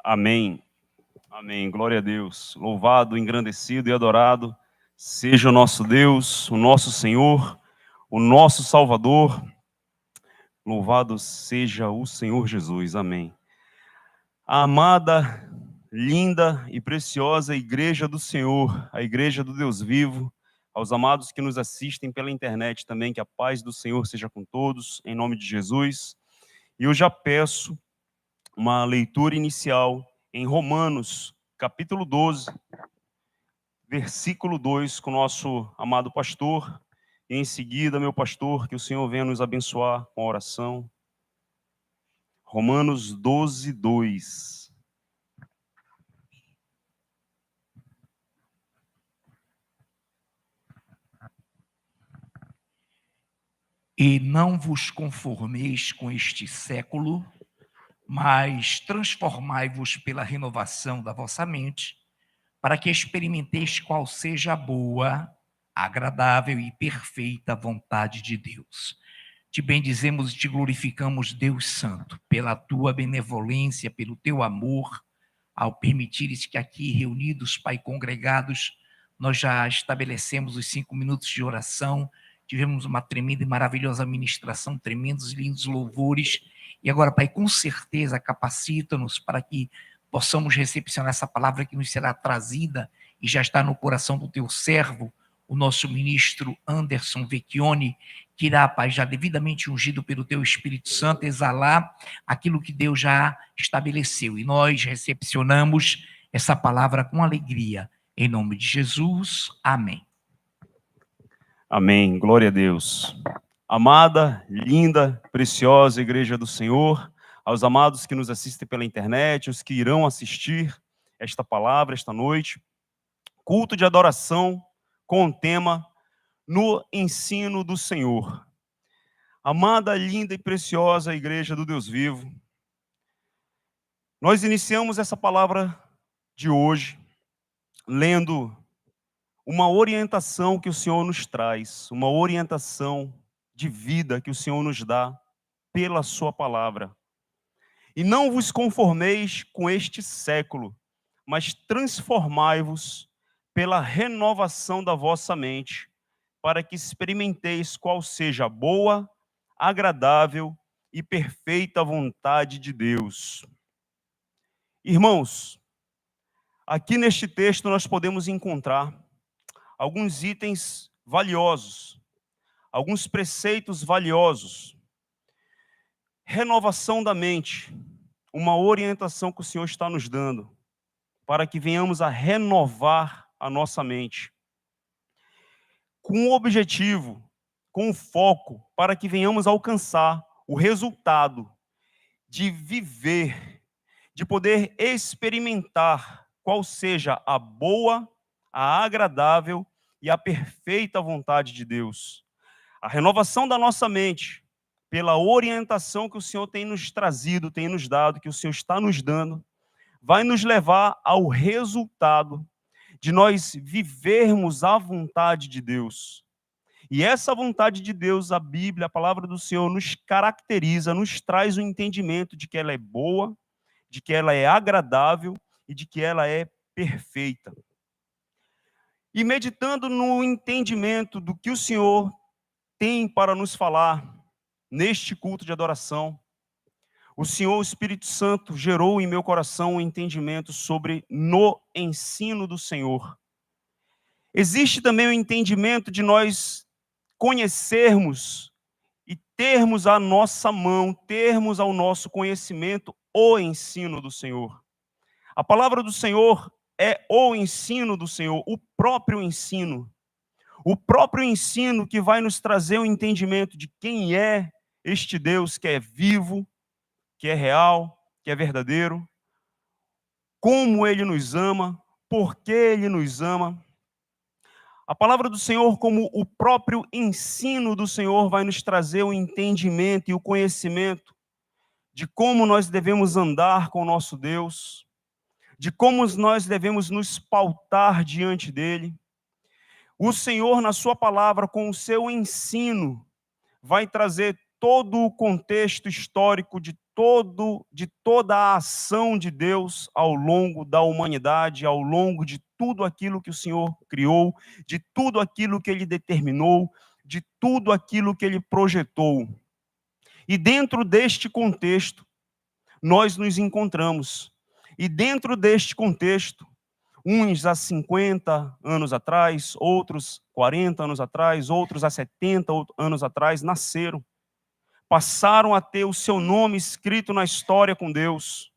Amém. Amém. Glória a Deus. Louvado, engrandecido e adorado seja o nosso Deus, o nosso Senhor, o nosso Salvador. Louvado seja o Senhor Jesus. Amém. A amada, linda e preciosa Igreja do Senhor, a Igreja do Deus vivo, aos amados que nos assistem pela internet também, que a paz do Senhor seja com todos, em nome de Jesus. E eu já peço uma leitura inicial em Romanos, capítulo 12, versículo 2, com o nosso amado pastor. E em seguida, meu pastor, que o Senhor venha nos abençoar com a oração. Romanos 12, 2. E não vos conformeis com este século, mas transformai-vos pela renovação da vossa mente, para que experimenteis qual seja a boa, agradável e perfeita vontade de Deus. Te bendizemos e te glorificamos, Deus Santo, pela tua benevolência, pelo teu amor, ao permitires que aqui reunidos, Pai, congregados, nós já estabelecemos os 5 minutos de oração, tivemos uma tremenda e maravilhosa ministração, tremendos e lindos louvores, e agora, Pai, com certeza capacita-nos para que possamos recepcionar essa palavra que nos será trazida e já está no coração do teu servo, o nosso ministro Anderson Vecchioni, que irá, Pai, já devidamente ungido pelo teu Espírito Santo, exalar aquilo que Deus já estabeleceu. E nós recepcionamos essa palavra com alegria. Em nome de Jesus, amém. Amém. Glória a Deus. Amada, linda, preciosa Igreja do Senhor, aos amados que nos assistem pela internet, os que irão assistir esta palavra esta noite, culto de adoração com o tema No Ensino do Senhor. Amada, linda e preciosa Igreja do Deus vivo, nós iniciamos essa palavra de hoje lendo uma orientação que o Senhor nos traz, uma orientação de vida que o Senhor nos dá pela sua palavra. E não vos conformeis com este século, mas transformai-vos pela renovação da vossa mente, para que experimenteis qual seja a boa, agradável e perfeita vontade de Deus. Irmãos, aqui neste texto nós podemos encontrar alguns itens valiosos, alguns preceitos valiosos. Renovação da mente, uma orientação que o Senhor está nos dando, para que venhamos a renovar a nossa mente. Com o objetivo, com o foco, para que venhamos a alcançar o resultado de viver, de poder experimentar qual seja a boa, a agradável e a perfeita vontade de Deus. A renovação da nossa mente, pela orientação que o Senhor tem nos trazido, tem nos dado, que o Senhor está nos dando, vai nos levar ao resultado de nós vivermos a vontade de Deus. E essa vontade de Deus, a Bíblia, a palavra do Senhor, nos caracteriza, nos traz o entendimento de que ela é boa, de que ela é agradável e de que ela é perfeita. E meditando no entendimento do que o Senhor tem para nos falar neste culto de adoração, o Senhor, o Espírito Santo, gerou em meu coração um entendimento sobre no ensino do Senhor. Existe também o entendimento de nós conhecermos e termos à nossa mão, termos ao nosso conhecimento o ensino do Senhor. A palavra do Senhor é o ensino do Senhor, o próprio ensino. O próprio ensino que vai nos trazer o entendimento de quem é este Deus que é vivo, que é real, que é verdadeiro, como Ele nos ama, por que Ele nos ama. A palavra do Senhor, como o próprio ensino do Senhor, vai nos trazer o entendimento e o conhecimento de como nós devemos andar com o nosso Deus, de como nós devemos nos pautar diante dEle. O Senhor, na sua palavra, com o seu ensino, vai trazer todo o contexto histórico de toda a ação de Deus ao longo da humanidade, ao longo de tudo aquilo que o Senhor criou, de tudo aquilo que Ele determinou, de tudo aquilo que Ele projetou. E dentro deste contexto, nós nos encontramos. E dentro deste contexto, uns há 50 anos atrás, outros 40 anos atrás, outros há 70 anos atrás, nasceram. Passaram a ter o seu nome escrito na história com Deus.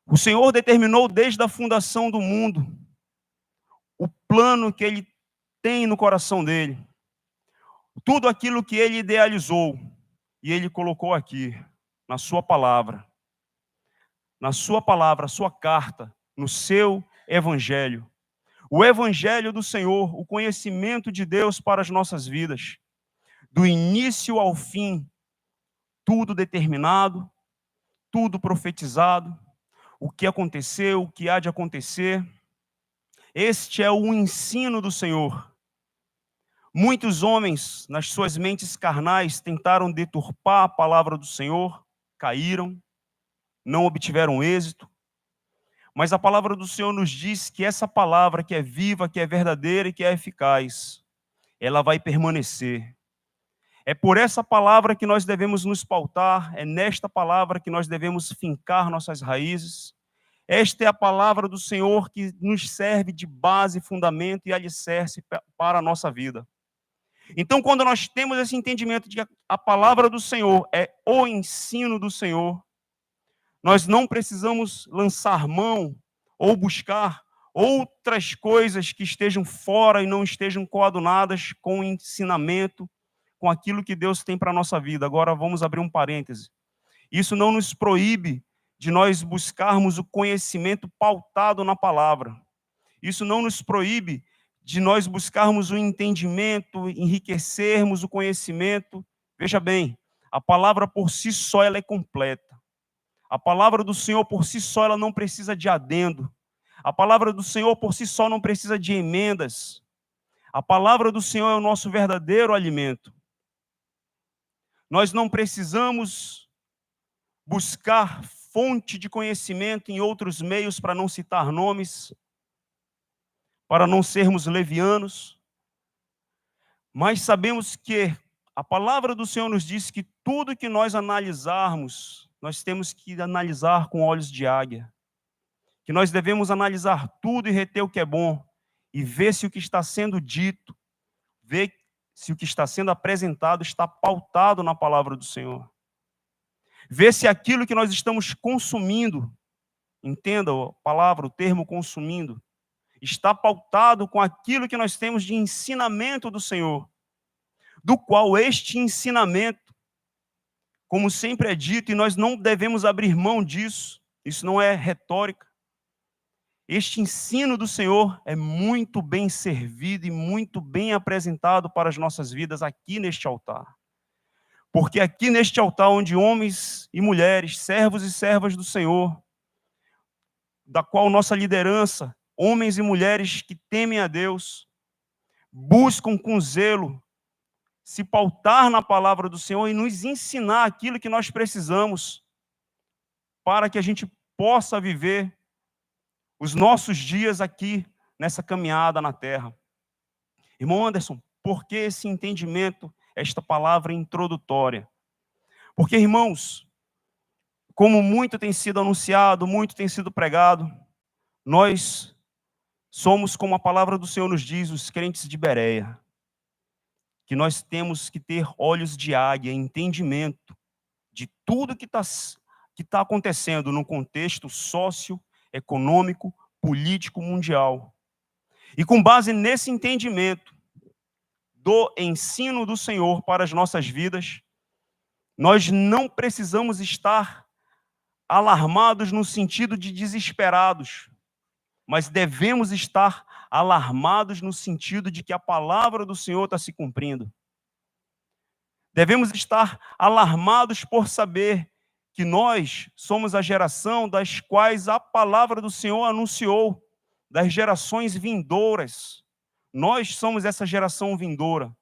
O Senhor determinou desde a fundação do mundo o plano que Ele tem no coração dele. Tudo aquilo que Ele idealizou, e Ele colocou aqui, na sua palavra, a sua carta, no seu evangelho. O evangelho do Senhor, o conhecimento de Deus para as nossas vidas. Do início ao fim, tudo determinado, tudo profetizado, o que aconteceu, o que há de acontecer. Este é o ensino do Senhor. Muitos homens, nas suas mentes carnais, tentaram deturpar a palavra do Senhor, caíram, não obtiveram êxito. Mas a palavra do Senhor nos diz que essa palavra que é viva, que é verdadeira e que é eficaz, ela vai permanecer. É por essa palavra que nós devemos nos pautar, é nesta palavra que nós devemos fincar nossas raízes. Esta é a palavra do Senhor que nos serve de base, fundamento e alicerce para a nossa vida. Então, quando nós temos esse entendimento de que a palavra do Senhor é o ensino do Senhor, nós não precisamos lançar mão ou buscar outras coisas que estejam fora e não estejam coadunadas com o ensinamento, com aquilo que Deus tem para a nossa vida. Agora vamos abrir um parêntese. Isso não nos proíbe de nós buscarmos o conhecimento pautado na palavra. Isso não nos proíbe de nós buscarmos o entendimento, enriquecermos o conhecimento. Veja bem, a palavra por si só ela é completa. A palavra do Senhor por si só ela não precisa de adendo. A palavra do Senhor por si só não precisa de emendas. A palavra do Senhor é o nosso verdadeiro alimento. Nós não precisamos buscar fonte de conhecimento em outros meios, para não citar nomes, para não sermos levianos, mas sabemos que a palavra do Senhor nos diz que tudo que nós analisarmos, nós temos que analisar com olhos de águia, que nós devemos analisar tudo e reter o que é bom, e ver se o que está sendo dito, ver se o que está sendo apresentado está pautado na palavra do Senhor. Ver se aquilo que nós estamos consumindo, entenda a palavra, o termo consumindo, está pautado com aquilo que nós temos de ensinamento do Senhor, do qual este ensinamento, como sempre é dito, e nós não devemos abrir mão disso, isso não é retórica, este ensino do Senhor é muito bem servido e muito bem apresentado para as nossas vidas aqui neste altar. Porque aqui neste altar, onde homens e mulheres, servos e servas do Senhor, da qual nossa liderança, homens e mulheres que temem a Deus, buscam com zelo se pautar na palavra do Senhor e nos ensinar aquilo que nós precisamos para que a gente possa viver os nossos dias aqui nessa caminhada na terra. Irmão Anderson, por que esse entendimento, esta palavra introdutória? Porque, irmãos, como muito tem sido anunciado, muito tem sido pregado, nós somos, como a palavra do Senhor nos diz, os crentes de Bereia, que nós temos que ter olhos de águia, entendimento de tudo que está acontecendo no contexto socioeconômico, político, mundial. E com base nesse entendimento do ensino do Senhor para as nossas vidas, nós não precisamos estar alarmados no sentido de desesperados, mas devemos estar alarmados no sentido de que a palavra do Senhor está se cumprindo. Devemos estar alarmados por saber que nós somos a geração das quais a palavra do Senhor anunciou, das gerações vindouras. Nós somos essa geração vindoura.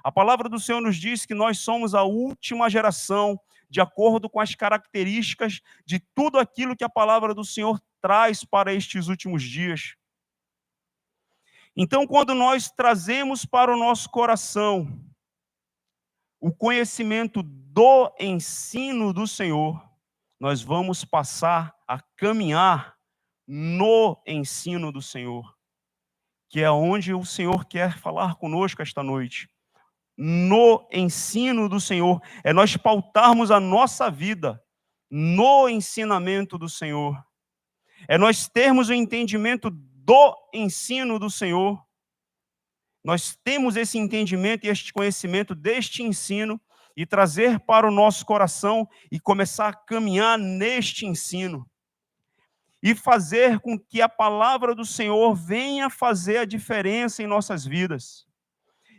A palavra do Senhor nos diz que nós somos a última geração de acordo com as características de tudo aquilo que a palavra do Senhor traz para estes últimos dias. Então, quando nós trazemos para o nosso coração o conhecimento do ensino do Senhor, nós vamos passar a caminhar no ensino do Senhor, que é onde o Senhor quer falar conosco esta noite. No ensino do Senhor, é nós pautarmos a nossa vida no ensinamento do Senhor, é nós termos o entendimento do ensino do Senhor. Nós temos esse entendimento e este conhecimento deste ensino e trazer para o nosso coração e começar a caminhar neste ensino e fazer com que a palavra do Senhor venha fazer a diferença em nossas vidas.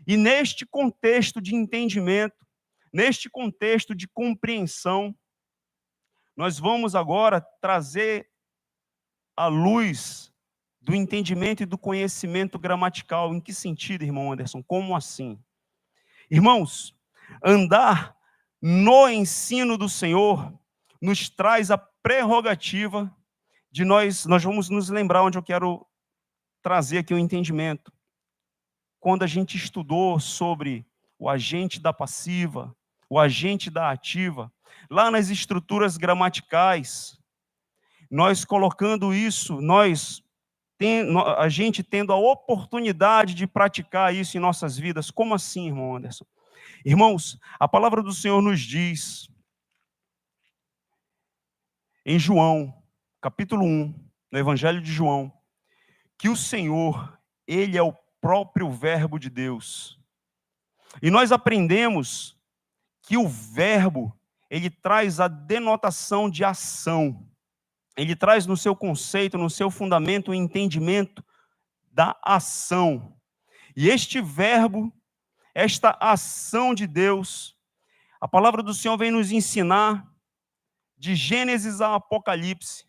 E neste contexto de entendimento, neste contexto de compreensão, nós vamos agora trazer à luz do entendimento e do conhecimento gramatical. Em que sentido, irmão Anderson? Como assim? Irmãos, andar no ensino do Senhor nos traz a prerrogativa de nós vamos nos lembrar onde eu quero trazer aqui o entendimento. Quando a gente estudou sobre o agente da passiva, o agente da ativa, lá nas estruturas gramaticais, nós colocando isso, a gente tendo a oportunidade de praticar isso em nossas vidas. Como assim, irmão Anderson? Irmãos, a palavra do Senhor nos diz, em João, capítulo 1, no Evangelho de João, que o Senhor, Ele é o próprio Verbo de Deus. E nós aprendemos que o verbo, ele traz a denotação de ação. Ele traz no seu conceito, no seu fundamento, o entendimento da ação. E este verbo, esta ação de Deus, a palavra do Senhor vem nos ensinar, de Gênesis a Apocalipse,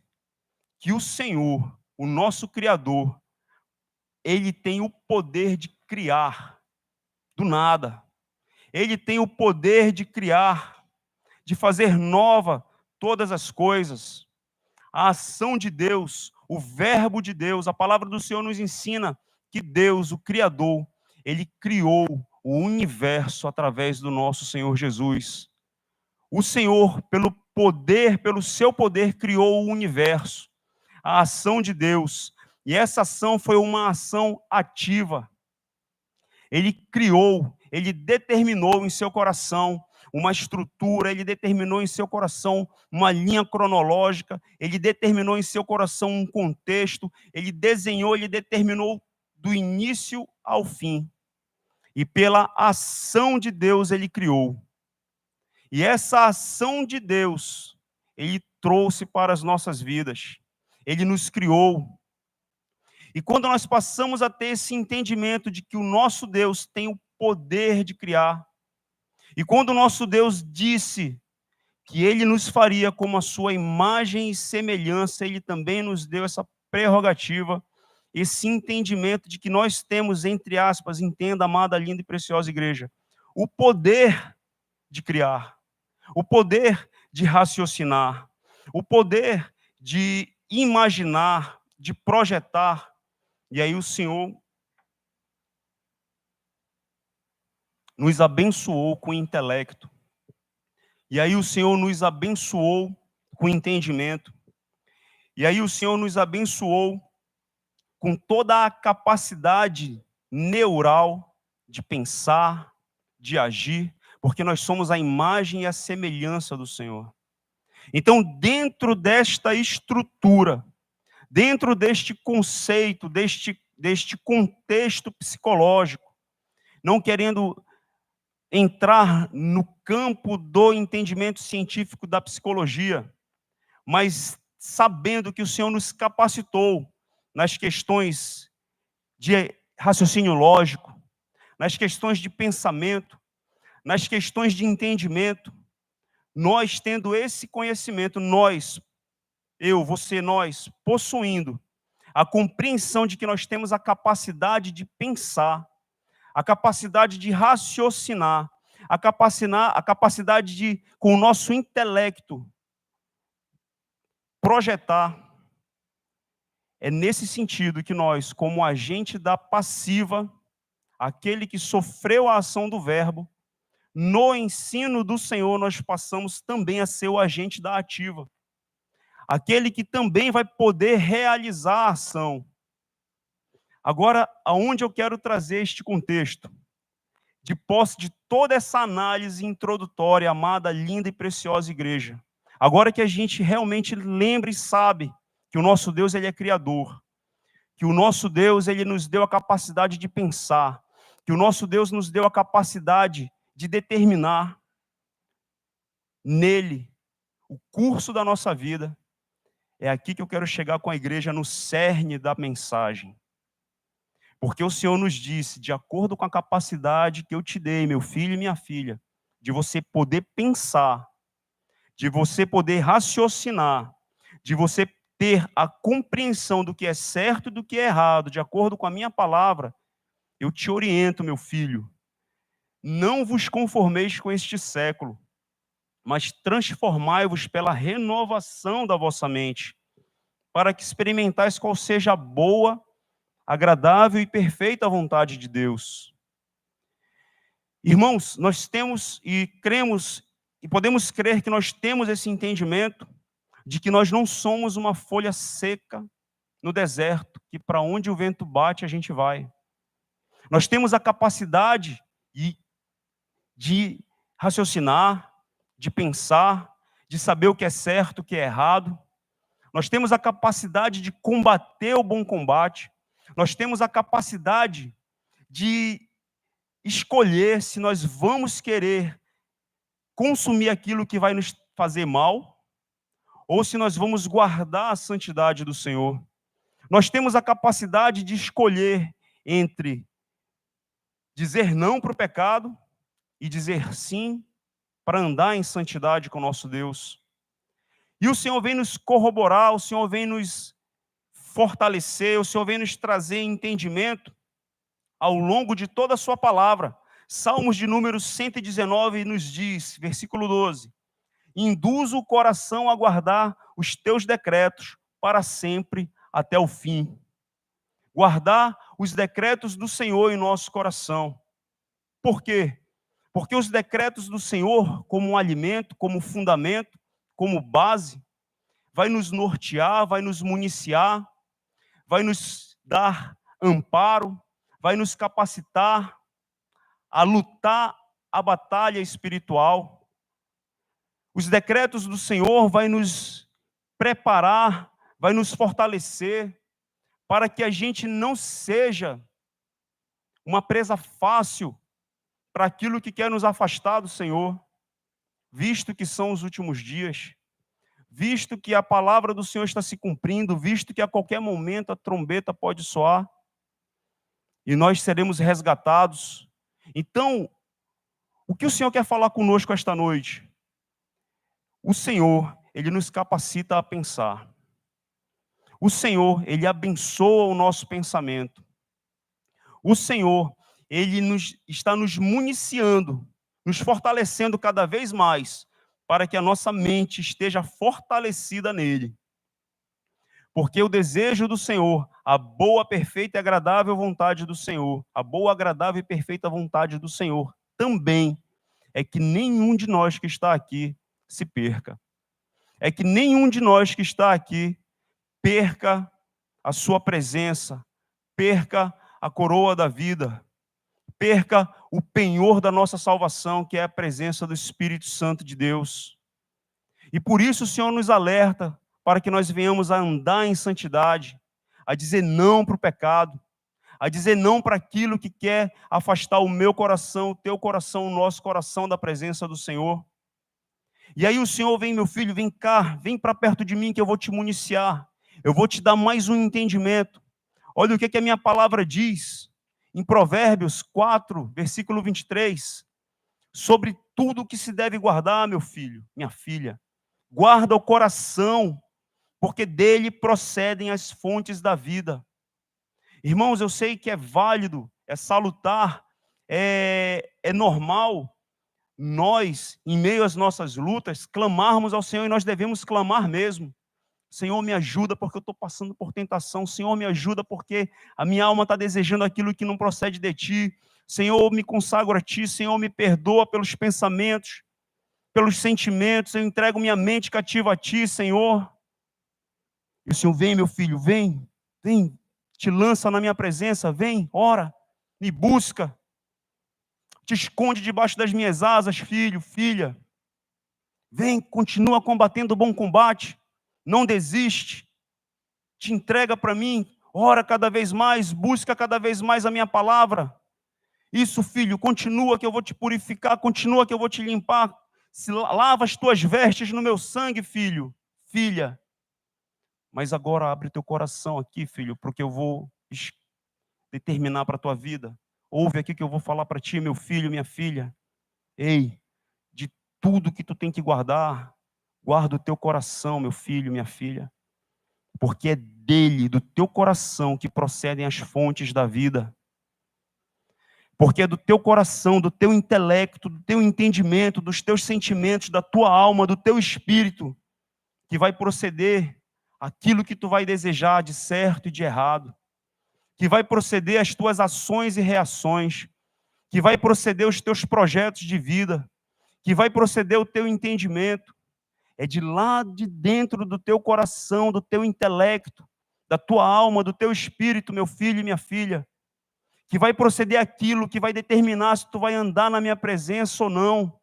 que o Senhor, o nosso Criador, Ele tem o poder de criar do nada. Ele tem o poder de criar, de fazer nova todas as coisas. A ação de Deus, o verbo de Deus, a palavra do Senhor nos ensina que Deus, o Criador, Ele criou o universo através do nosso Senhor Jesus. O Senhor, pelo seu poder, criou o universo. A ação de Deus. E essa ação foi uma ação ativa. Ele criou, ele determinou em seu coração uma estrutura, ele determinou em seu coração uma linha cronológica, ele determinou em seu coração um contexto, ele desenhou, ele determinou do início ao fim. E pela ação de Deus ele criou. E essa ação de Deus, ele trouxe para as nossas vidas. Ele nos criou. E quando nós passamos a ter esse entendimento de que o nosso Deus tem o poder de criar, e quando o nosso Deus disse que Ele nos faria como a sua imagem e semelhança, Ele também nos deu essa prerrogativa, esse entendimento de que nós temos, entre aspas, entenda, amada, linda e preciosa igreja, o poder de criar, o poder de raciocinar, o poder de imaginar, de projetar. E aí o Senhor nos abençoou com intelecto. E aí o Senhor nos abençoou com entendimento. E aí o Senhor nos abençoou com toda a capacidade neural de pensar, de agir, porque nós somos a imagem e a semelhança do Senhor. Então, dentro desta estrutura, dentro deste conceito, deste contexto psicológico, não querendo entrar no campo do entendimento científico da psicologia, mas sabendo que o Senhor nos capacitou nas questões de raciocínio lógico, nas questões de pensamento, nas questões de entendimento, nós tendo esse conhecimento, nós, eu, você, nós, possuindo a compreensão de que nós temos a capacidade de pensar, a capacidade de raciocinar, a capacidade de, com o nosso intelecto, projetar. É nesse sentido que nós, como agente da passiva, aquele que sofreu a ação do verbo, no ensino do Senhor nós passamos também a ser o agente da ativa. Aquele que também vai poder realizar a ação. Agora, aonde eu quero trazer este contexto? De posse de toda essa análise introdutória, amada, linda e preciosa igreja. Agora que a gente realmente lembra e sabe que o nosso Deus, ele é criador, que o nosso Deus, ele nos deu a capacidade de pensar, que o nosso Deus nos deu a capacidade de determinar nele o curso da nossa vida. É aqui que eu quero chegar com a igreja, no cerne da mensagem. Porque o Senhor nos disse, de acordo com a capacidade que eu te dei, meu filho e minha filha, de você poder pensar, de você poder raciocinar, de você ter a compreensão do que é certo e do que é errado, de acordo com a minha palavra, eu te oriento, meu filho, não vos conformeis com este século, mas transformai-vos pela renovação da vossa mente, para que experimentais qual seja a boa, agradável e perfeita vontade de Deus. Irmãos, nós temos e cremos, e podemos crer que nós temos esse entendimento de que nós não somos uma folha seca no deserto, que para onde o vento bate a gente vai. Nós temos a capacidade de raciocinar, de pensar, de saber o que é certo, o que é errado. Nós temos a capacidade de combater o bom combate. Nós temos a capacidade de escolher se nós vamos querer consumir aquilo que vai nos fazer mal, ou se nós vamos guardar a santidade do Senhor. Nós temos a capacidade de escolher entre dizer não para o pecado e dizer sim para andar em santidade com o nosso Deus. E o Senhor vem nos corroborar, o Senhor vem nos fortalecer, o Senhor vem nos trazer entendimento ao longo de toda a sua palavra. Salmos de número 119 nos diz, versículo 12, induz o coração a guardar os teus decretos para sempre até o fim. Guardar os decretos do Senhor em nosso coração. Por quê? Porque os decretos do Senhor, como um alimento, como fundamento, como base, vai nos nortear, vai nos municiar, vai nos dar amparo, vai nos capacitar a lutar a batalha espiritual. Os decretos do Senhor vai nos preparar, vai nos fortalecer, para que a gente não seja uma presa fácil para aquilo que quer nos afastar do Senhor, visto que são os últimos dias, visto que a palavra do Senhor está se cumprindo, visto que a qualquer momento a trombeta pode soar, e nós seremos resgatados. Então, o que o Senhor quer falar conosco esta noite? O Senhor, ele nos capacita a pensar. O Senhor, ele abençoa o nosso pensamento. O Senhor, ele está nos municiando, nos fortalecendo cada vez mais, para que a nossa mente esteja fortalecida nele. Porque o desejo do Senhor, a boa, perfeita e agradável vontade do Senhor, a boa, agradável e perfeita vontade do Senhor, também é que nenhum de nós que está aqui se perca. É que nenhum de nós que está aqui perca a sua presença, perca a coroa da vida, perca o penhor da nossa salvação, que é a presença do Espírito Santo de Deus. E por isso o Senhor nos alerta para que nós venhamos a andar em santidade, a dizer não para o pecado, a dizer não para aquilo que quer afastar o meu coração, o teu coração, o nosso coração da presença do Senhor. E aí o Senhor vem, meu filho, vem cá, vem para perto de mim que eu vou te municiar, eu vou te dar mais um entendimento. Olha o que a minha palavra diz, em Provérbios 4, versículo 23, sobre tudo o que se deve guardar, meu filho, minha filha. Guarda o coração, porque dele procedem as fontes da vida. Irmãos, eu sei que é válido, é salutar, é normal nós, em meio às nossas lutas, clamarmos ao Senhor, e nós devemos clamar mesmo. Senhor, me ajuda porque eu estou passando por tentação. Senhor, me ajuda porque a minha alma está desejando aquilo que não procede de Ti. Senhor, me consagro a Ti. Senhor, me perdoa pelos pensamentos, pelos sentimentos. Eu entrego minha mente cativa a Ti, Senhor. E o Senhor, vem, meu filho, vem, te lança na minha presença, vem, ora, me busca. Te esconde debaixo das minhas asas, filho, filha. Vem, continua combatendo o bom combate. Não desiste. Te entrega para mim. Ora cada vez mais, busca cada vez mais a minha palavra. Isso, filho, continua que eu vou te purificar, continua que eu vou te limpar. Se lava as tuas vestes no meu sangue, filho, filha. Mas agora abre teu coração aqui, filho, porque eu vou determinar para a tua vida. Ouve aqui que eu vou falar para ti, meu filho, minha filha. Ei, de tudo que tu tem que guardar, guarda o teu coração, meu filho, minha filha. Porque é dele, do teu coração, que procedem as fontes da vida. Porque é do teu coração, do teu intelecto, do teu entendimento, dos teus sentimentos, da tua alma, do teu espírito, que vai proceder aquilo que tu vai desejar de certo e de errado, que vai proceder as tuas ações e reações, que vai proceder os teus projetos de vida, que vai proceder o teu entendimento. É de lá de dentro do teu coração, do teu intelecto, da tua alma, do teu espírito, meu filho e minha filha, que vai proceder aquilo que vai determinar se tu vai andar na minha presença ou não.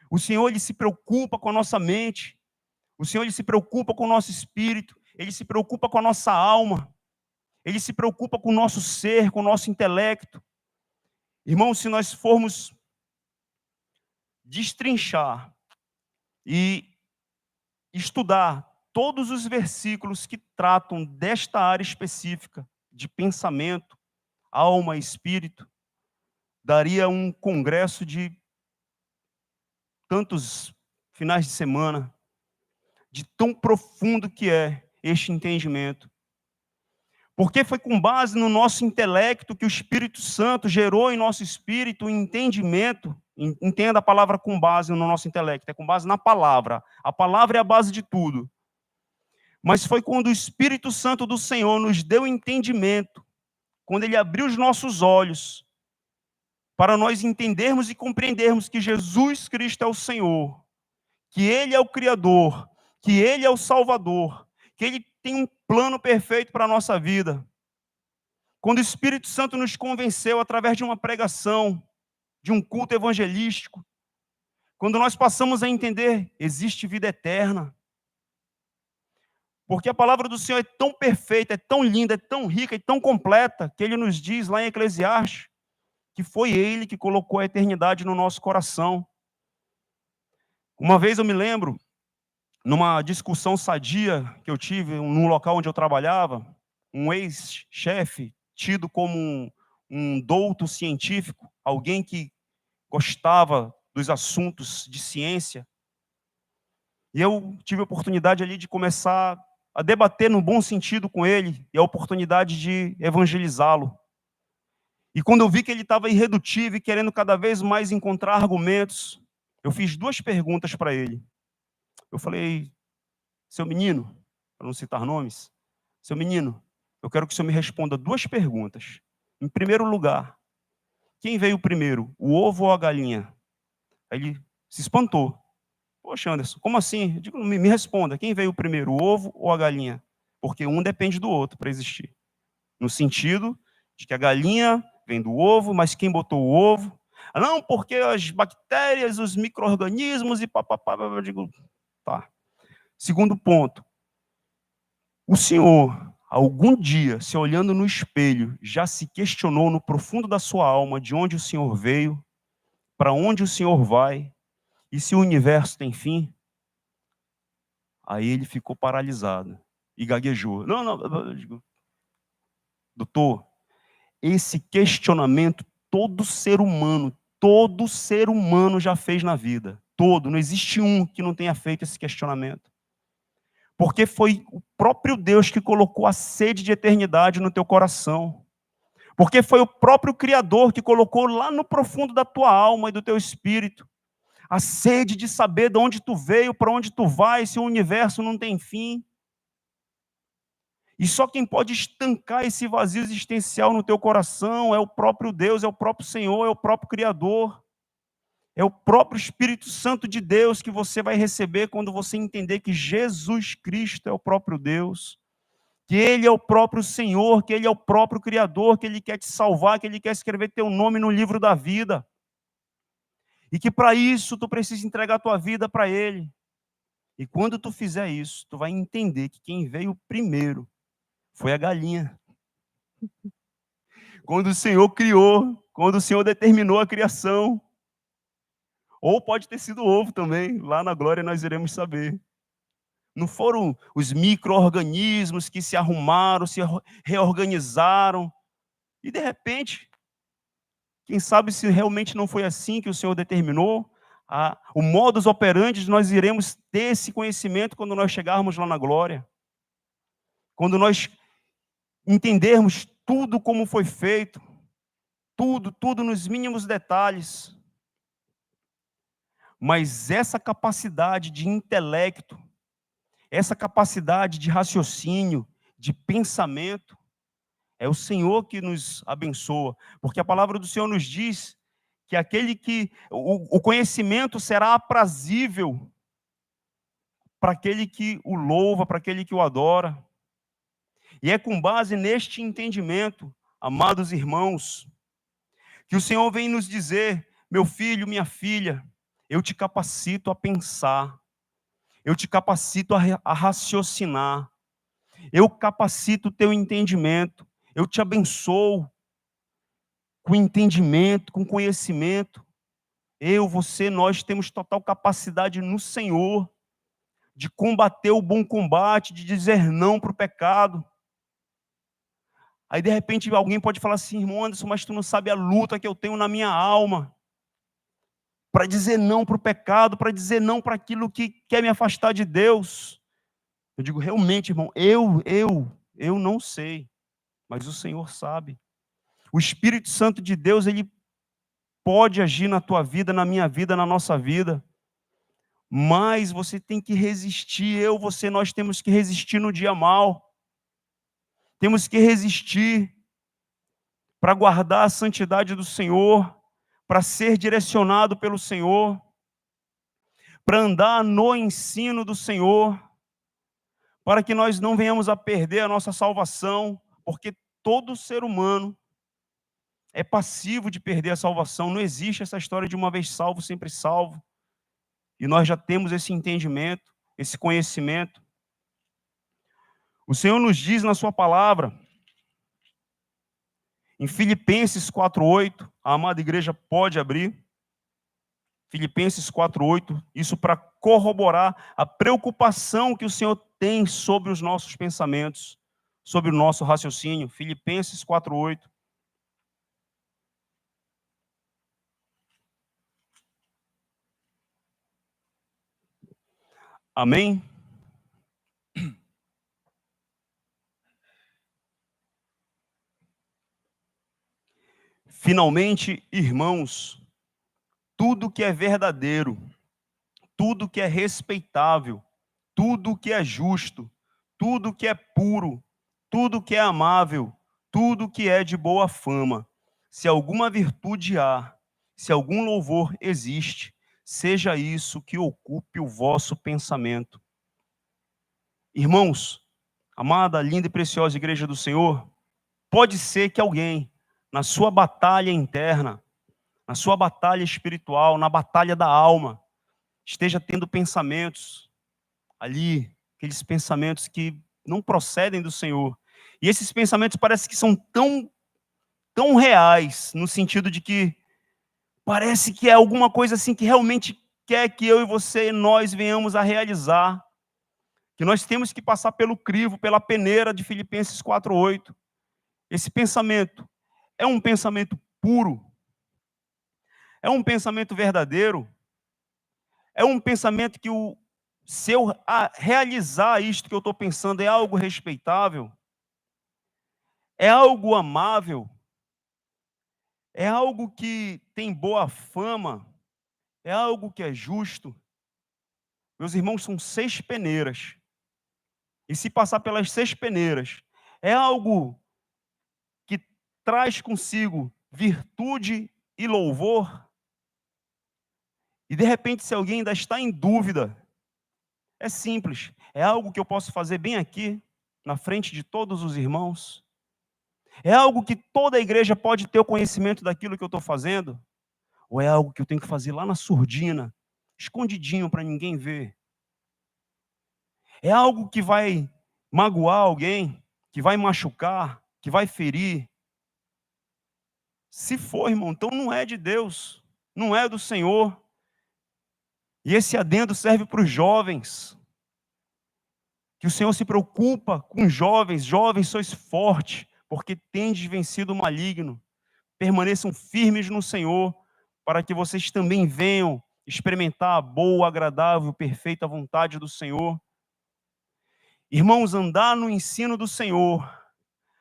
O Senhor, Ele se preocupa com a nossa mente, o Senhor, Ele se preocupa com o nosso espírito, Ele se preocupa com a nossa alma, Ele se preocupa com o nosso ser, com o nosso intelecto. Irmãos, se nós formos destrinchar e estudar todos os versículos que tratam desta área específica de pensamento, alma e espírito, daria um congresso de tantos finais de semana, de tão profundo que é este entendimento. Porque foi com base no nosso intelecto que o Espírito Santo gerou em nosso espírito o entendimento. Entenda a palavra com base no nosso intelecto, é com base na palavra. A palavra é a base de tudo. Mas foi quando o Espírito Santo do Senhor nos deu entendimento, quando Ele abriu os nossos olhos, para nós entendermos e compreendermos que Jesus Cristo é o Senhor, que Ele é o Criador, que Ele é o Salvador, que Ele tem um plano perfeito para a nossa vida. Quando o Espírito Santo nos convenceu através de uma pregação, de um culto evangelístico, quando nós passamos a entender, existe vida eterna. Porque a palavra do Senhor é tão perfeita, é tão linda, é tão rica e tão completa, que Ele nos diz lá em Eclesiastes, que foi Ele que colocou a eternidade no nosso coração. Uma vez eu me lembro, numa discussão sadia que eu tive num local onde eu trabalhava, um ex-chefe, tido como um douto científico, alguém que gostava dos assuntos de ciência, e eu tive a oportunidade ali de começar a debater no bom sentido com ele, e a oportunidade de evangelizá-lo. E quando eu vi que ele estava irredutível e querendo cada vez mais encontrar argumentos, eu fiz 2 perguntas para ele. Eu falei, seu menino, para não citar nomes, seu menino, eu quero que o senhor me responda 2 perguntas. Em primeiro lugar, quem veio primeiro, o ovo ou a galinha? Aí ele se espantou. Poxa, Anderson, como assim? Eu digo, me responda, quem veio primeiro, o ovo ou a galinha? Porque um depende do outro para existir. No sentido de que a galinha vem do ovo, mas quem botou o ovo? Não, porque as bactérias, os micro-organismos e papapá. Eu digo, tá. Segundo ponto, o senhor, algum dia, se olhando no espelho, já se questionou no profundo da sua alma de onde o senhor veio, para onde o senhor vai, e se o universo tem fim? Aí ele ficou paralisado e gaguejou. Não, eu digo, doutor, esse questionamento todo ser humano já fez na vida. Todo, não existe um que não tenha feito esse questionamento. Porque foi o próprio Deus que colocou a sede de eternidade no teu coração. Porque foi o próprio Criador que colocou lá no profundo da tua alma e do teu espírito a sede de saber de onde tu veio, para onde tu vai, se o universo não tem fim. E só quem pode estancar esse vazio existencial no teu coração é o próprio Deus, é o próprio Senhor, é o próprio Criador. É o próprio Espírito Santo de Deus que você vai receber quando você entender que Jesus Cristo é o próprio Deus, que Ele é o próprio Senhor, que Ele é o próprio Criador, que Ele quer te salvar, que Ele quer escrever teu nome no livro da vida. E que para isso tu precisa entregar a tua vida para Ele. E quando tu fizer isso, tu vai entender que quem veio primeiro foi a galinha. Quando o Senhor criou, quando o Senhor determinou a criação. Ou pode ter sido ovo também, lá na glória nós iremos saber. Não foram os micro-organismos que se arrumaram, se reorganizaram, e de repente, quem sabe se realmente não foi assim que o Senhor determinou, o modus operandi, nós iremos ter esse conhecimento quando nós chegarmos lá na glória. Quando nós entendermos tudo como foi feito, tudo nos mínimos detalhes. Mas essa capacidade de intelecto, essa capacidade de raciocínio, de pensamento, é o Senhor que nos abençoa, porque a palavra do Senhor nos diz que o conhecimento será aprazível para aquele que o louva, para aquele que o adora. E é com base neste entendimento, amados irmãos, que o Senhor vem nos dizer: meu filho, minha filha, eu te capacito a pensar, eu te capacito a raciocinar, eu capacito o teu entendimento, eu te abençoo com entendimento, com conhecimento. Eu, você, nós temos total capacidade no Senhor de combater o bom combate, de dizer não para o pecado. Aí, de repente, alguém pode falar assim: irmão Anderson, mas tu não sabe a luta que eu tenho na minha alma para dizer não para o pecado, para dizer não para aquilo que quer me afastar de Deus. Eu digo, realmente, irmão, eu não sei, mas o Senhor sabe. O Espírito Santo de Deus, ele pode agir na tua vida, na minha vida, na nossa vida, mas você tem que resistir. Você, nós temos que resistir no dia mau. Temos que resistir para guardar a santidade do Senhor, para ser direcionado pelo Senhor, para andar no ensino do Senhor, para que nós não venhamos a perder a nossa salvação, porque todo ser humano é passivo de perder a salvação. Não existe essa história de uma vez salvo, sempre salvo. E nós já temos esse entendimento, esse conhecimento. O Senhor nos diz na sua palavra, em Filipenses 4:8, a amada igreja pode abrir, Filipenses 4:8, isso para corroborar a preocupação que o Senhor tem sobre os nossos pensamentos, sobre o nosso raciocínio. Filipenses 4:8. Amém? Finalmente, irmãos, tudo que é verdadeiro, tudo que é respeitável, tudo que é justo, tudo que é puro, tudo que é amável, tudo que é de boa fama, se alguma virtude há, se algum louvor existe, seja isso que ocupe o vosso pensamento. Irmãos, amada, linda e preciosa igreja do Senhor, pode ser que alguém, na sua batalha interna, na sua batalha espiritual, na batalha da alma, esteja tendo pensamentos ali, aqueles pensamentos que não procedem do Senhor. E esses pensamentos parecem que são tão reais, no sentido de que parece que é alguma coisa assim que realmente quer que eu e você, nós venhamos a realizar, que nós temos que passar pelo crivo, pela peneira de Filipenses 4:8. Esse pensamento é um pensamento puro, é um pensamento verdadeiro, é um pensamento que se eu realizar isto que eu estou pensando é algo respeitável, é algo amável, é algo que tem boa fama, é algo que é justo. Meus irmãos, são 6 peneiras. E se passar pelas 6 peneiras, é algo que traz consigo virtude e louvor. E de repente, se alguém ainda está em dúvida, é simples. É algo que eu posso fazer bem aqui, na frente de todos os irmãos. É algo que toda a igreja pode ter o conhecimento daquilo que eu estou fazendo. Ou é algo que eu tenho que fazer lá na surdina, escondidinho para ninguém ver. É algo que vai magoar alguém, que vai machucar, que vai ferir. Se for, irmão, então não é de Deus, não é do Senhor. E esse adendo serve para os jovens. Que o Senhor se preocupa com os jovens. Jovens, sois fortes, porque tendes vencido o maligno. Permaneçam firmes no Senhor, para que vocês também venham experimentar a boa, agradável, perfeita vontade do Senhor. Irmãos, andar no ensino do Senhor,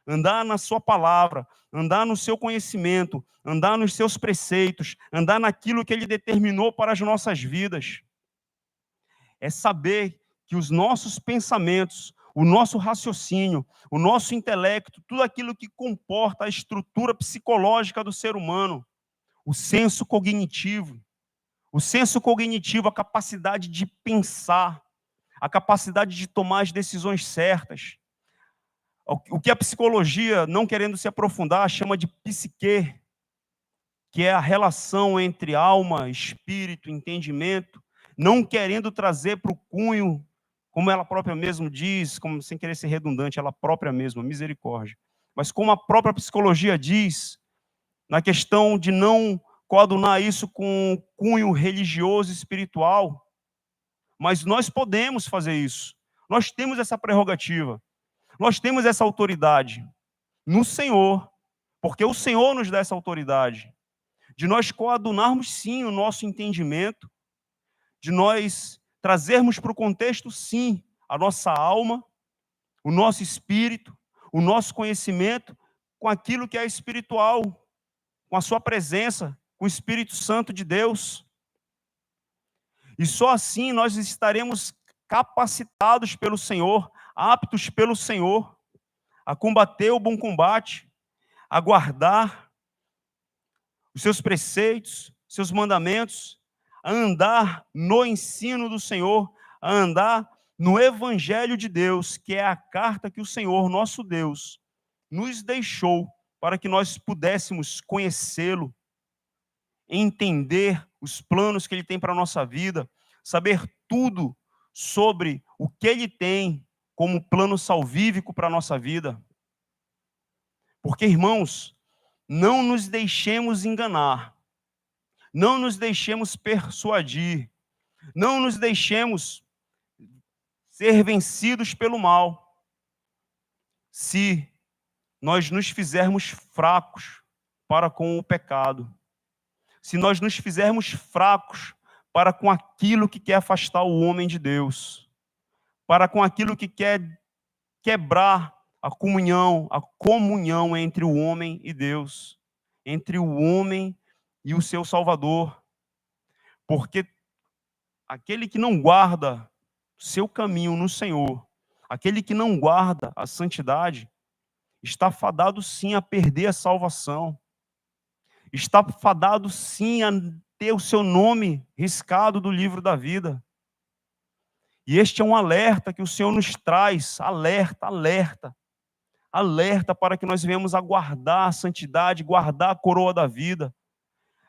andar na sua palavra, andar no seu conhecimento, andar nos seus preceitos, andar naquilo que Ele determinou para as nossas vidas, é saber que os nossos pensamentos, o nosso raciocínio, o nosso intelecto, tudo aquilo que comporta a estrutura psicológica do ser humano, o senso cognitivo, a capacidade de pensar, a capacidade de tomar as decisões certas, o que a psicologia, não querendo se aprofundar, chama de psique, que é a relação entre alma, espírito, entendimento, não querendo trazer para o cunho, como ela própria mesmo diz, como, sem querer ser redundante, ela própria mesma, misericórdia. Mas como a própria psicologia diz, na questão de não coadunar isso com cunho religioso e espiritual, mas nós podemos fazer isso. Nós temos essa prerrogativa. Nós temos essa autoridade no Senhor, porque o Senhor nos dá essa autoridade, de nós coadunarmos sim o nosso entendimento, de nós trazermos para o contexto sim a nossa alma, o nosso espírito, o nosso conhecimento com aquilo que é espiritual, com a sua presença, com o Espírito Santo de Deus. E só assim nós estaremos capacitados pelo Senhor, aptos pelo Senhor, a combater o bom combate, a guardar os seus preceitos, seus mandamentos, a andar no ensino do Senhor, a andar no Evangelho de Deus, que é a carta que o Senhor, nosso Deus, nos deixou para que nós pudéssemos conhecê-lo, entender os planos que Ele tem para a nossa vida, saber tudo sobre o que Ele tem como plano salvífico para a nossa vida. Porque, irmãos, não nos deixemos enganar, não nos deixemos persuadir, não nos deixemos ser vencidos pelo mal, se nós nos fizermos fracos para com o pecado, se nós nos fizermos fracos para com aquilo que quer afastar o homem de Deus, para com aquilo que quer quebrar a comunhão entre o homem e Deus, entre o homem e o seu Salvador. Porque aquele que não guarda seu caminho no Senhor, aquele que não guarda a santidade, está fadado sim a perder a salvação, está fadado sim a ter o seu nome riscado do livro da vida. E este é um alerta que o Senhor nos traz, alerta para que nós venhamos a guardar a santidade, guardar a coroa da vida,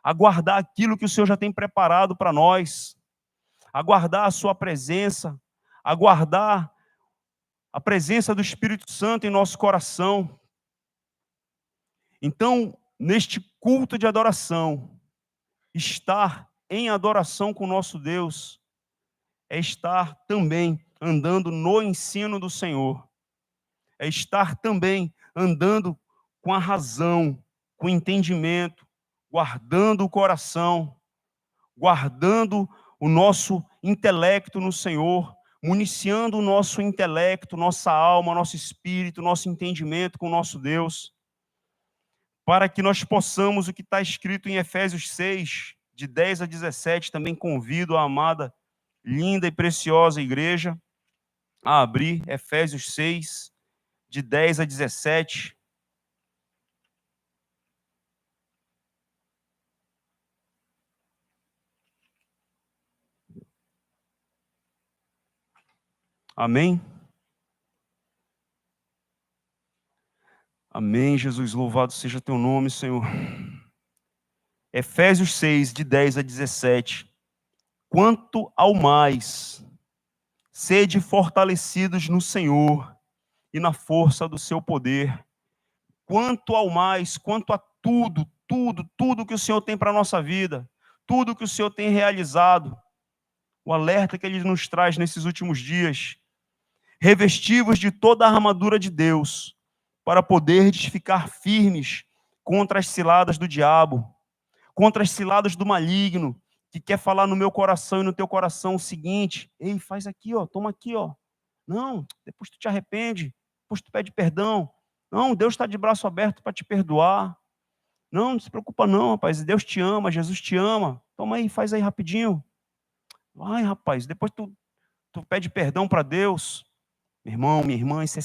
a guardar aquilo que o Senhor já tem preparado para nós, a guardar a sua presença, a guardar a presença do Espírito Santo em nosso coração. Então, neste culto de adoração, estar em adoração com o nosso Deus é estar também andando no ensino do Senhor, é estar também andando com a razão, com o entendimento, guardando o coração, guardando o nosso intelecto no Senhor, municiando o nosso intelecto, nossa alma, nosso espírito, nosso entendimento com o nosso Deus, para que nós possamos, o que está escrito em Efésios 6, de 10 a 17, também convido a amada, linda e preciosa igreja a abrir Efésios 6, de 10 a 17. Amém? Amém, Jesus, louvado seja teu nome, Senhor. Efésios 6, de 10 a 17. Quanto ao mais, sede fortalecidos no Senhor e na força do seu poder. Quanto ao mais, quanto a tudo que o Senhor tem para a nossa vida, tudo que o Senhor tem realizado, o alerta que Ele nos traz nesses últimos dias. Revestivos de toda a armadura de Deus, para poderdes ficar firmes contra as ciladas do diabo, contra as ciladas do maligno, que quer falar no meu coração e no teu coração o seguinte: ei, faz aqui, ó, toma aqui, ó. Não, depois tu te arrepende, depois tu pede perdão. Não, Deus está de braço aberto para te perdoar. Não se preocupa não, rapaz, Deus te ama, Jesus te ama. Toma aí, faz aí rapidinho. Vai, rapaz, depois tu pede perdão para Deus. Meu irmão, minha irmã, isso é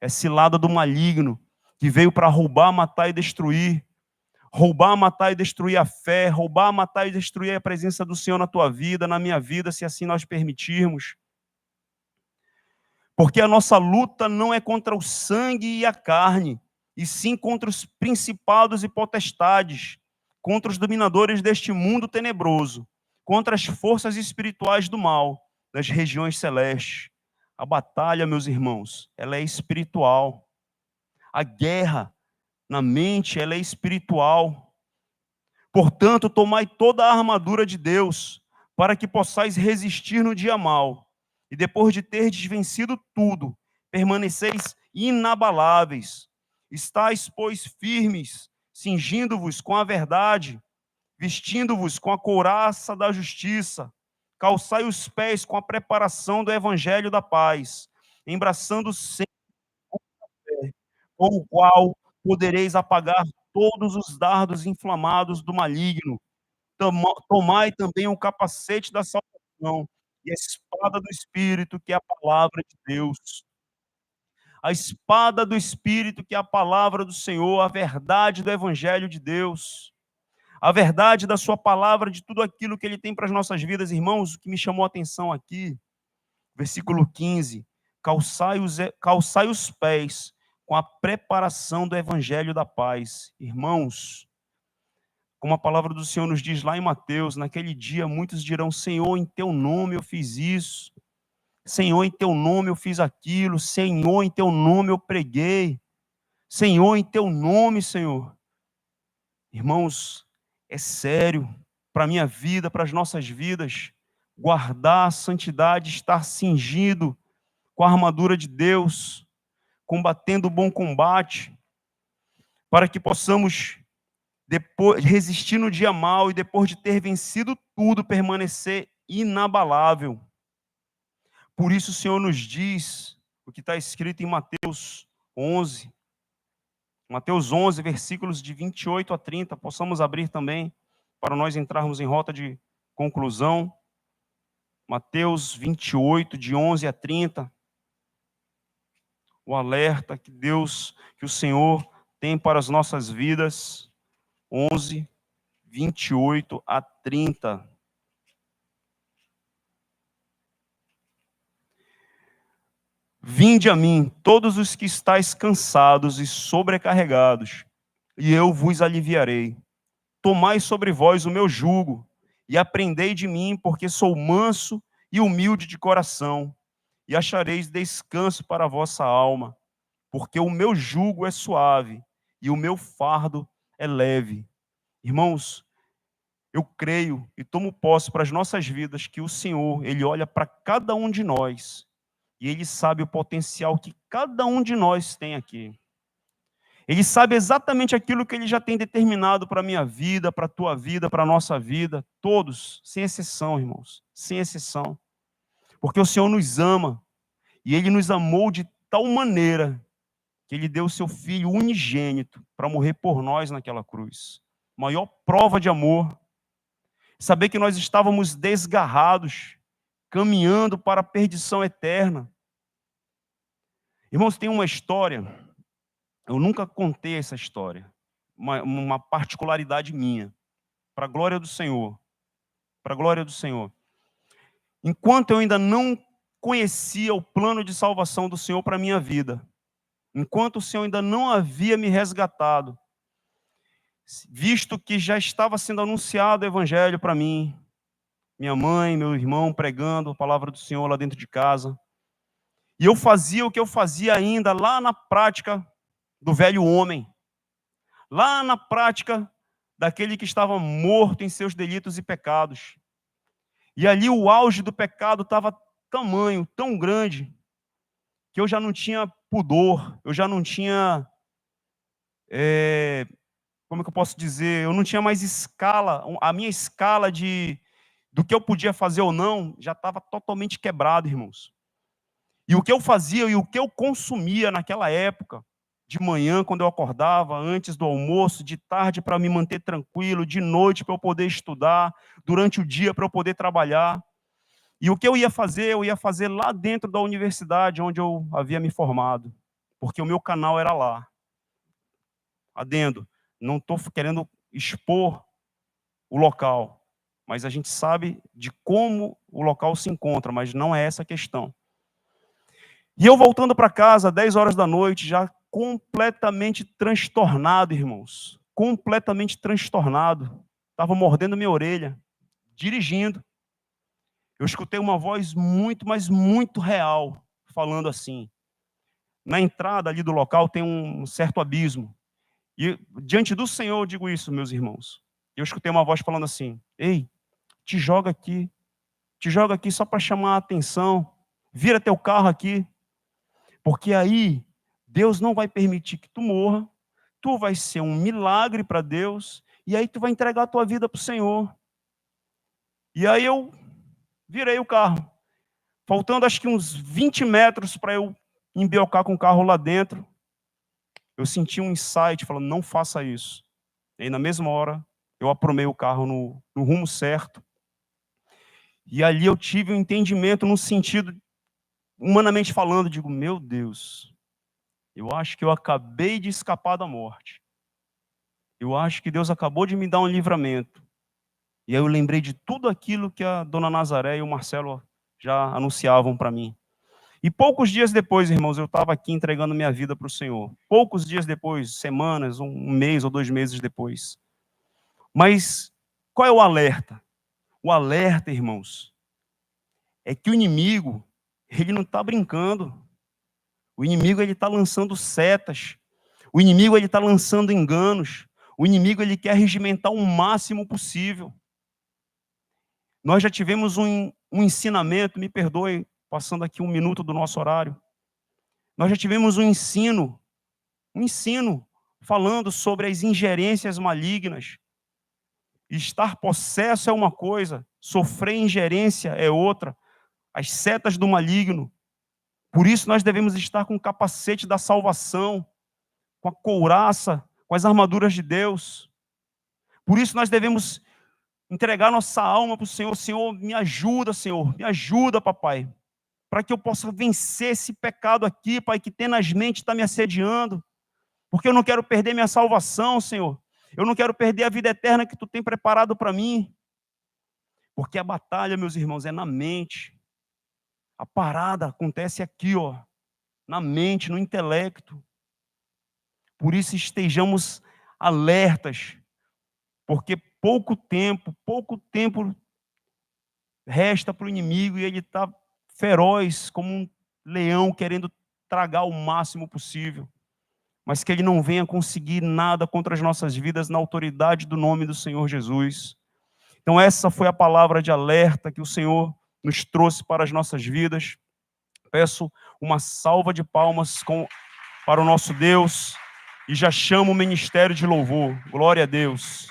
cilada do maligno, que veio para roubar, matar e destruir. Roubar, matar e destruir a fé, roubar, matar e destruir a presença do Senhor na tua vida, na minha vida, se assim nós permitirmos. Porque a nossa luta não é contra o sangue e a carne, e sim contra os principados e potestades, contra os dominadores deste mundo tenebroso, contra as forças espirituais do mal, das regiões celestes. A batalha, meus irmãos, ela é espiritual. A guerra na mente, ela é espiritual. Portanto, tomai toda a armadura de Deus, para que possais resistir no dia mau, e depois de terdes vencido tudo, permaneceis inabaláveis. Estais, pois, firmes, cingindo-vos com a verdade, vestindo-vos com a couraça da justiça, calçai os pés com a preparação do evangelho da paz, embraçando sempre a fé, com o qual podereis apagar todos os dardos inflamados do maligno. Tomai também o capacete da salvação e a espada do Espírito, que é a palavra de Deus. A espada do Espírito, que é a palavra do Senhor, a verdade do Evangelho de Deus, a verdade da sua palavra, de tudo aquilo que Ele tem para as nossas vidas. Irmãos, o que me chamou a atenção aqui, versículo 15, calçai os pés com a preparação do Evangelho da paz. Irmãos, como a palavra do Senhor nos diz lá em Mateus, naquele dia muitos dirão: Senhor, em teu nome eu fiz isso. Senhor, em teu nome eu fiz aquilo. Senhor, em teu nome eu preguei. Senhor, em teu nome, Senhor. Irmãos, é sério para a minha vida, para as nossas vidas, guardar a santidade, estar cingido com a armadura de Deus, combatendo o bom combate, para que possamos depois resistir no dia mau e depois de ter vencido tudo, permanecer inabalável. Por isso o Senhor nos diz o que está escrito em Mateus 11, versículos de 28 a 30, possamos abrir também, para nós entrarmos em rota de conclusão. Mateus 28, de 11 a 30, o alerta que Deus, que o Senhor tem para as nossas vidas. 11, 28 a 30. Vinde a mim, todos os que estáis cansados e sobrecarregados, e eu vos aliviarei. Tomai sobre vós o meu jugo, e aprendei de mim, porque sou manso e humilde de coração, e achareis descanso para a vossa alma, porque o meu jugo é suave, e o meu fardo é leve. Irmãos, eu creio e tomo posse para as nossas vidas que o Senhor, Ele olha para cada um de nós e Ele sabe o potencial que cada um de nós tem aqui. Ele sabe exatamente aquilo que Ele já tem determinado para a minha vida, para a tua vida, para a nossa vida, todos, sem exceção, irmãos, sem exceção. Porque o Senhor nos ama e Ele nos amou de tal maneira que ele deu o seu filho unigênito para morrer por nós naquela cruz. Maior prova de amor. Saber que nós estávamos desgarrados, caminhando para a perdição eterna. Irmãos, tem uma história, eu nunca contei essa história, uma particularidade minha, para a glória do Senhor. Para a glória do Senhor. Enquanto eu ainda não conhecia o plano de salvação do Senhor para a minha vida, enquanto o Senhor ainda não havia me resgatado, visto que já estava sendo anunciado o evangelho para mim, minha mãe, meu irmão pregando a palavra do Senhor lá dentro de casa, e eu fazia o que eu fazia ainda lá na prática do velho homem, lá na prática daquele que estava morto em seus delitos e pecados. E ali o auge do pecado estava tamanho, tão grande, que eu já não tinha pudor, eu já não tinha, como é que eu posso dizer, eu não tinha mais escala, a minha escala do que eu podia fazer ou não, já estava totalmente quebrado, irmãos. E o que eu fazia e o que eu consumia naquela época, de manhã, quando eu acordava, antes do almoço, de tarde para me manter tranquilo, de noite para eu poder estudar, durante o dia para eu poder trabalhar. E o que eu ia fazer lá dentro da universidade onde eu havia me formado, porque o meu canal era lá. Adendo, não estou querendo expor o local, mas a gente sabe de como o local se encontra, mas não é essa a questão. E eu voltando para casa, 10 horas da noite, já completamente transtornado, irmãos. Completamente transtornado. Estava mordendo minha orelha, dirigindo. Eu escutei uma voz muito, mas muito real, falando assim. Na entrada ali do local tem um certo abismo. E diante do Senhor eu digo isso, meus irmãos. Eu escutei uma voz falando assim: ei, te joga aqui só para chamar a atenção. Vira teu carro aqui. Porque aí Deus não vai permitir que tu morra, tu vai ser um milagre para Deus, e aí tu vai entregar a tua vida para o Senhor. E aí eu virei o carro, faltando acho que uns 20 metros para eu embiocar com o carro lá dentro, eu senti um insight falando: não faça isso. E aí na mesma hora eu aprumei o carro no rumo certo, e ali eu tive um entendimento no sentido, humanamente falando, digo: meu Deus, eu acho que eu acabei de escapar da morte. Eu acho que Deus acabou de me dar um livramento. E aí eu lembrei de tudo aquilo que a dona Nazaré e o Marcelo já anunciavam para mim. E poucos dias depois, irmãos, eu estava aqui entregando minha vida para o Senhor. Poucos dias depois, semanas, um mês ou 2 meses depois. Mas qual é o alerta? O alerta, irmãos, é que o inimigo, ele não está brincando. O inimigo, ele está lançando setas. O inimigo, ele está lançando enganos. O inimigo, ele quer regimentar o máximo possível. Nós já tivemos um ensinamento, me perdoe, passando aqui 1 minuto do nosso horário. Nós já tivemos um ensino falando sobre as ingerências malignas. Estar possesso é uma coisa, sofrer ingerência é outra. As setas do maligno. Por isso nós devemos estar com o capacete da salvação, com a couraça, com as armaduras de Deus. Por isso nós devemos entregar nossa alma para o Senhor. Senhor, me ajuda, papai, para que eu possa vencer esse pecado aqui, pai, que tenazmente está me assediando, porque eu não quero perder minha salvação, Senhor. Eu não quero perder a vida eterna que tu tem preparado para mim. Porque a batalha, meus irmãos, é na mente. A parada acontece aqui, ó, na mente, no intelecto. Por isso estejamos alertas, porque pouco tempo resta para o inimigo, e ele está feroz, como um leão, querendo tragar o máximo possível. Mas que ele não venha conseguir nada contra as nossas vidas, na autoridade do nome do Senhor Jesus. Então essa foi a palavra de alerta que o Senhor nos trouxe para as nossas vidas. Peço uma salva de palmas para o nosso Deus, e já chamo o ministério de louvor. Glória a Deus.